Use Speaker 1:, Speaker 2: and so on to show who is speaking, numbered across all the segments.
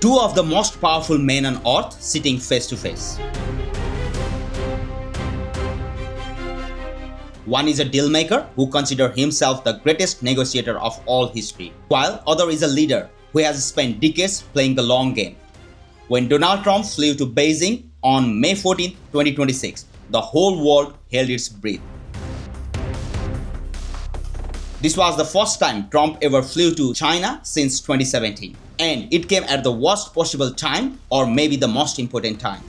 Speaker 1: Two of the most powerful men on earth sitting face to face. One is a dealmaker who considers himself the greatest negotiator of all history, while other is a leader who has spent decades playing the long game. When Donald Trump flew to Beijing on May 14, 2026, the whole world held its breath. This was the first time Trump ever flew to China since 2017, and it came at the worst possible time, or maybe the most important time.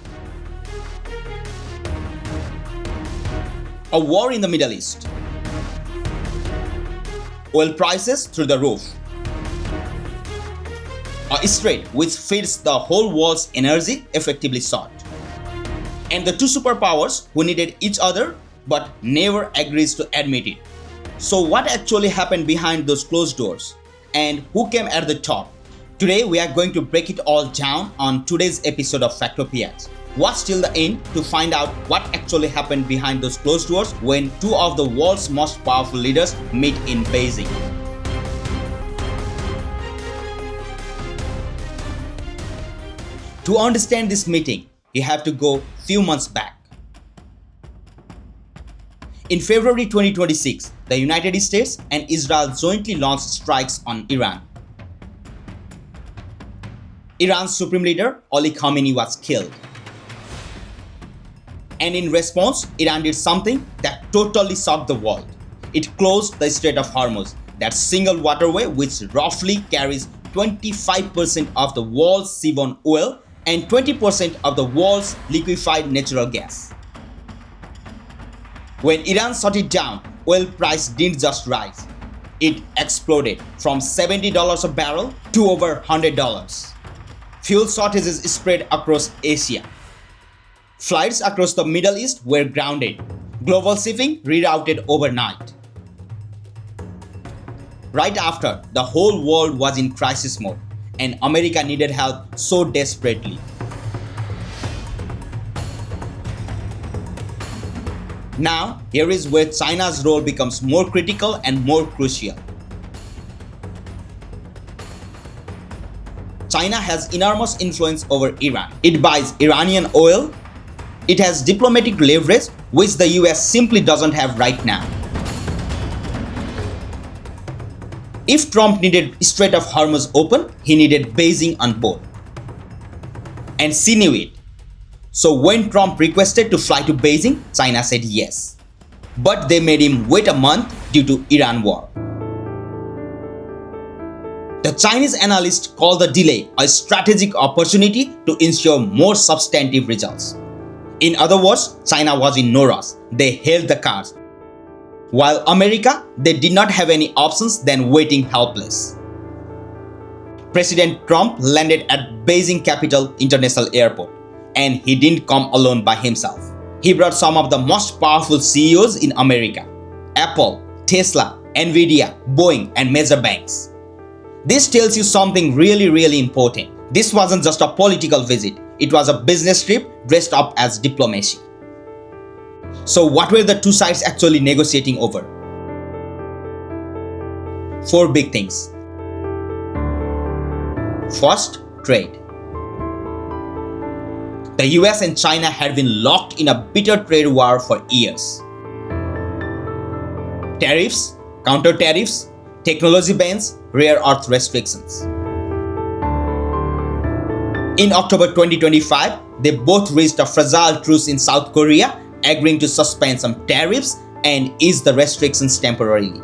Speaker 1: A war in the Middle East. Oil prices through the roof. A strait which feeds the whole world's energy effectively short. And the two superpowers who needed each other but never agrees to admit it. So what actually happened behind those closed doors? And who came at the top? Today we are going to break it all down on today's episode of FactoPiaX. Watch till the end to find out what actually happened behind those closed doors when two of the world's most powerful leaders meet in Beijing. To understand this meeting, you have to go few months back. In February 2026, the United States and Israel jointly launched strikes on Iran. Iran's supreme leader Ali Khamenei was killed. And in response, Iran did something that totally shocked the world. It closed the Strait of Hormuz, that single waterway which roughly carries 25% of the world's seaborne oil and 20% of the world's liquefied natural gas. When Iran shut it down, oil price didn't just rise. It exploded from $70 a barrel to over $100. Fuel shortages spread across Asia. Flights across the Middle East were grounded. Global shipping rerouted overnight. Right after, the whole world was in crisis mode, and America needed help so desperately. Now, here is where China's role becomes more critical and more crucial. China has enormous influence over Iran. It buys Iranian oil. It has diplomatic leverage which the US simply doesn't have right now. If Trump needed Strait of Hormuz open, he needed Beijing on board. And she knew it. So when Trump requested to fly to Beijing, China said yes. But they made him wait a month due to Iran war. The Chinese analysts call the delay a strategic opportunity to ensure more substantive results. In other words, China was in no rush. They held the cards. While America, they did not have any options than waiting helpless. President Trump landed at Beijing Capital International Airport, and he didn't come alone by himself. He brought some of the most powerful CEOs in America: Apple, Tesla, Nvidia, Boeing, and major banks. This tells you something really important. This wasn't just a political visit. It was a business trip dressed up as diplomacy. So what were the two sides actually negotiating over? Four big things. First, trade. The US and China had been locked in a bitter trade war for years. Tariffs, counter-tariffs, technology bans, rare earth restrictions. In October 2025, they both reached a fragile truce in South Korea, agreeing to suspend some tariffs and ease the restrictions temporarily.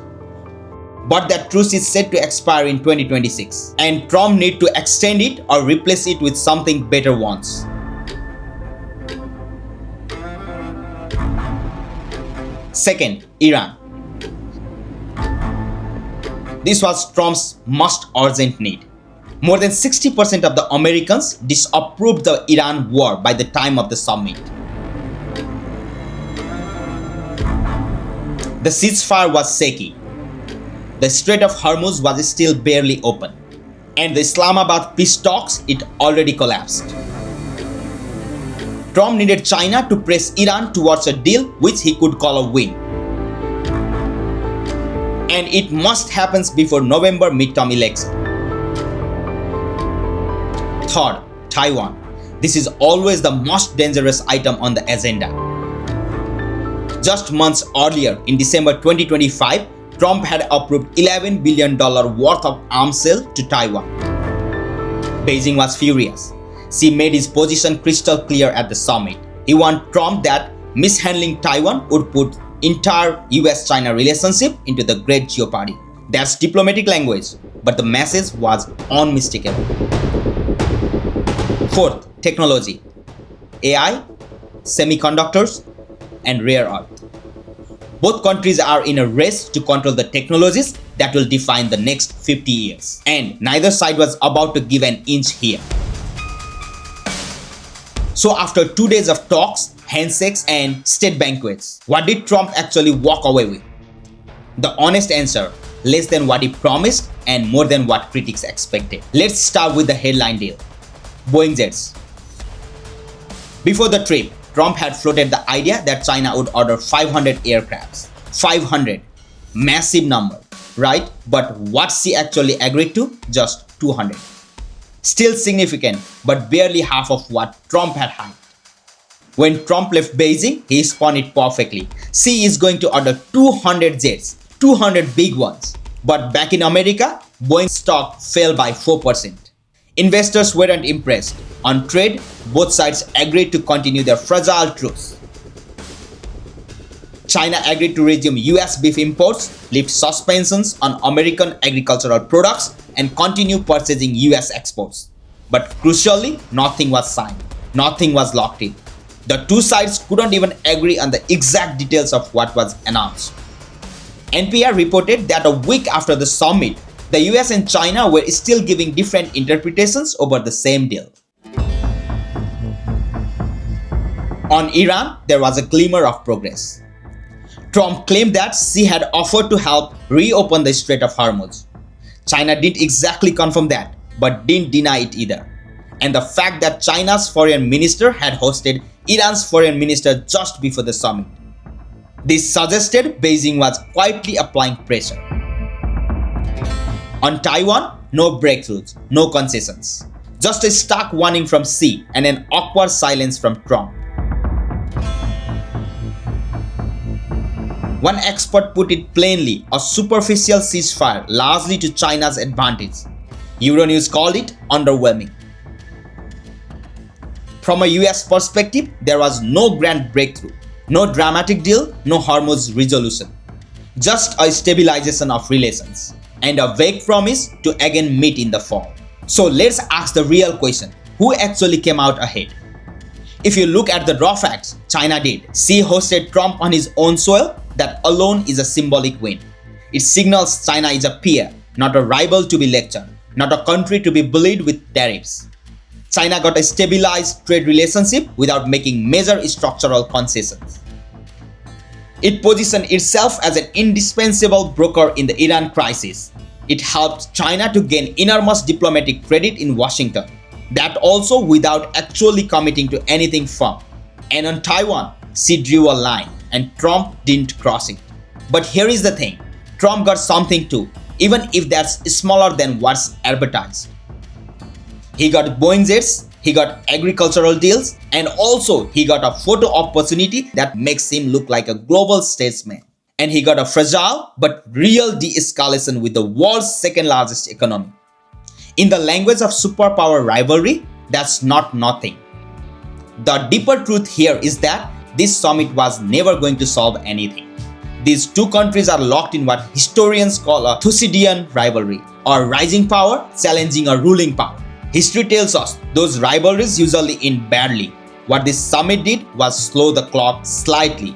Speaker 1: But that truce is set to expire in 2026, and Trump needs to extend it or replace it with something better once. Second, Iran. This was Trump's most urgent need. More than 60% of the Americans disapproved the Iran war by the time of the summit. The ceasefire was shaky. The Strait of Hormuz was still barely open. And the Islamabad peace talks, it already collapsed. Trump needed China to press Iran towards a deal which he could call a win. And it must happen before November midterm election. Third, Taiwan. This is always the most dangerous item on the agenda. Just months earlier, in December 2025, Trump had approved $11 billion worth of arms sale to Taiwan. Beijing was furious. Xi made his position crystal clear at the summit. He warned Trump that mishandling Taiwan would put entire US-China relationship into the great jeopardy. That's diplomatic language, but the message was unmistakable. Fourth, technology. AI, semiconductors, and rare earth. Both countries are in a race to control the technologies that will define the next 50 years. And neither side was about to give an inch here. So after 2 days of talks, handshakes, and state banquets, what did Trump actually walk away with? The honest answer, less than what he promised and more than what critics expected. Let's start with the headline deal. Boeing jets. Before the trip, Trump had floated the idea that China would order 500 aircrafts. 500. Massive number, right? But what Xi actually agreed to? Just 200. Still significant, but barely half of what Trump had hyped. When Trump left Beijing, he spun it perfectly. Xi is going to order 200 jets, 200 big ones. But back in America, Boeing stock fell by 4%. Investors weren't impressed. On trade, both sides agreed to continue their fragile truce. China agreed to resume US beef imports, lift suspensions on American agricultural products, and continue purchasing US exports. But crucially, nothing was signed. Nothing was locked in. The two sides couldn't even agree on the exact details of what was announced. NPR reported that a week after the summit, the US and China were still giving different interpretations over the same deal. On Iran, there was a glimmer of progress. Trump claimed that Xi had offered to help reopen the Strait of Hormuz. China didn't exactly confirm that, but didn't deny it either. And the fact that China's foreign minister had hosted Iran's foreign minister just before the summit. This suggested Beijing was quietly applying pressure. On Taiwan, no breakthroughs, no concessions. Just a stark warning from Xi and an awkward silence from Trump. One expert put it plainly, a superficial ceasefire largely to China's advantage. Euronews called it underwhelming. From a US perspective, there was no grand breakthrough, no dramatic deal, no Hormuz resolution. Just a stabilization of relations and a vague promise to again meet in the fall. So let's ask the real question, who actually came out ahead? If you look at the raw facts, China did. Xi hosted Trump on his own soil. That alone is a symbolic win. It signals China is a peer, not a rival to be lectured, not a country to be bullied with tariffs. China got a stabilized trade relationship without making major structural concessions. It positioned itself as an indispensable broker in the Iran crisis. It helped China to gain enormous diplomatic credit in Washington. That also without actually committing to anything firm. And on Taiwan, Xi drew a line and Trump didn't cross it. But here is the thing, Trump got something too, even if that's smaller than what's advertised. He got Boeing jets, he got agricultural deals, and also he got a photo opportunity that makes him look like a global statesman. And he got a fragile but real de-escalation with the world's second largest economy. In the language of superpower rivalry, that's not nothing. The deeper truth here is that this summit was never going to solve anything. These two countries are locked in what historians call a Thucydidean rivalry, or rising power challenging a ruling power. History tells us those rivalries usually end badly. What this summit did was slow the clock slightly.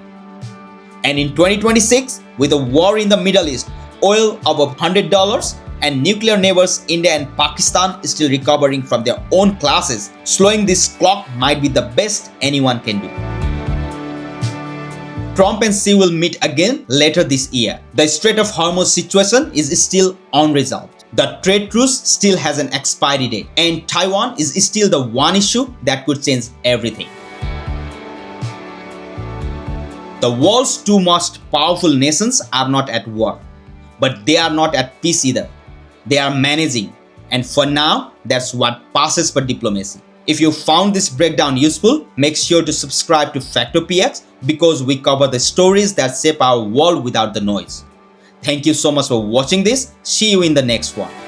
Speaker 1: And in 2026, with a war in the Middle East, oil above $100, and nuclear neighbors India and Pakistan still recovering from their own clashes, slowing this clock might be the best anyone can do. Trump and Xi will meet again later this year. The Strait of Hormuz situation is still unresolved. The trade truce still has an expiry date, and Taiwan is still the one issue that could change everything. The world's two most powerful nations are not at war, but they are not at peace either. They are managing, And for now, that's what passes for diplomacy. If you found this breakdown useful, make sure to subscribe to FactoPiaX because we cover the stories that shape our world without the noise. Thank you so much for watching this. See you in the next one.